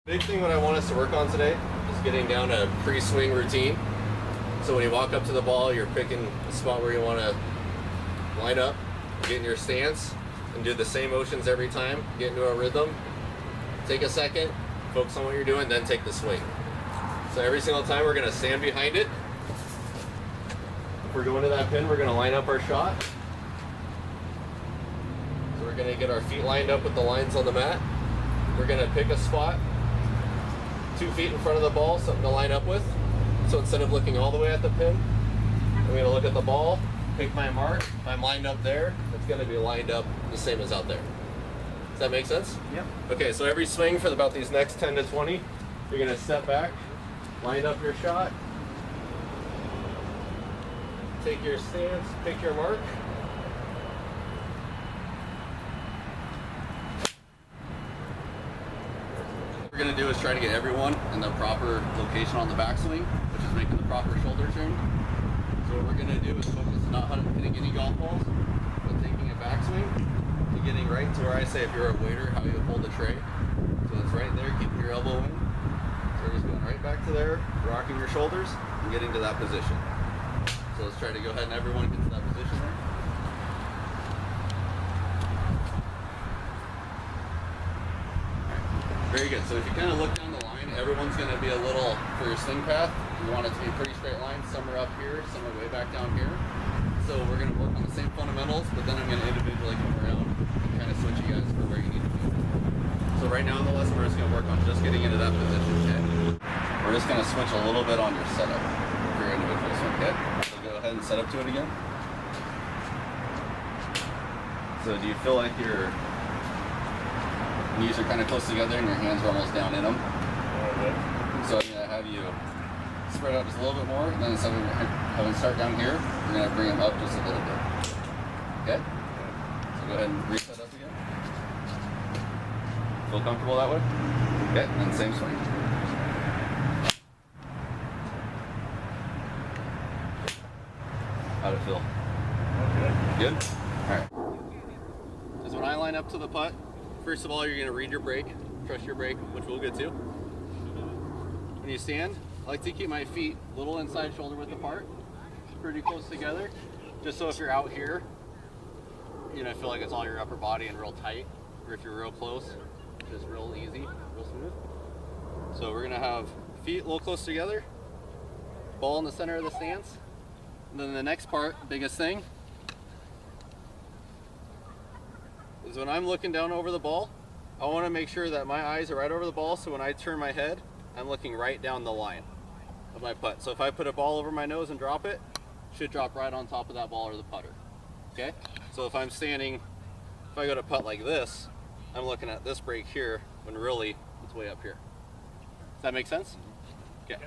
Big thing what I want us to work on today is getting down a pre-swing routine. So when you walk up to the ball, you're picking a spot where you want to line up, get in your stance, and do the same motions every time, get into a rhythm. Take a second, focus on what you're doing, then take the swing. So every single time we're going to stand behind it. If we're going to that pin, we're going to line up our shot. So we're going to get our feet lined up with the lines on the mat. We're going to pick a spot 2 feet in front of the ball, something to line up with. So instead of looking all the way at the pin, I'm going to look at the ball, pick my mark. If I'm lined up there, it's going to be lined up the same as out there. Does that make sense? Yep. Okay, so every swing for about these next 10 to 20, you're going to step back, line up your shot, take your stance, pick your mark. What we're going to do is try to get everyone in the proper location on the backswing, which is making the proper shoulder turn. So what we're going to do is focus not on hitting any golf balls, but taking a backswing to getting right to where I say if you're a waiter, how you hold the tray. So it's right there, keeping your elbow in. So we're just going right back to there, rocking your shoulders, and getting to that position. So let's try to go ahead and everyone get to that position there. Very good. So if you kind of look down the line, everyone's going to be a little, for your swing path, you want it to be a pretty straight line. Some are up here, some are way back down here. So we're going to work on the same fundamentals, but then I'm going to individually come around and kind of switch you guys for where you need to be. So right now in the lesson, we're just going to work on just getting into that position. Okay? We're just going to switch a little bit on your setup for your individual swing. Okay? So go ahead and set up to it again. So do you feel like your knees are kind of close together and your hands are almost down in them? So I'm going to have you spread out just a little bit more, and then instead of having start down here, we're going to bring them up just a little bit. Okay? So go ahead and reset up again. Feel comfortable that way? Okay, and then same swing. How'd it feel? Okay. Good? Alright. Because when I line up to the putt, first of all, you're going to read your break, trust your break, which we'll get to. When you stand, I like to keep my feet a little inside shoulder width apart, pretty close together, just so if you're out here, you know, feel like it's all your upper body and real tight, or if you're real close, just real easy, real smooth. So we're gonna have feet a little close together, ball in the center of the stance, and then the next part, biggest thing, is when I'm looking down over the ball, I want to make sure that my eyes are right over the ball, so when I turn my head, I'm looking right down the line of my putt. So if I put a ball over my nose and drop it, it should drop right on top of that ball or the putter. Okay? So if I'm standing, if I go to putt like this, I'm looking at this break here when really it's way up here. Does that make sense? Okay.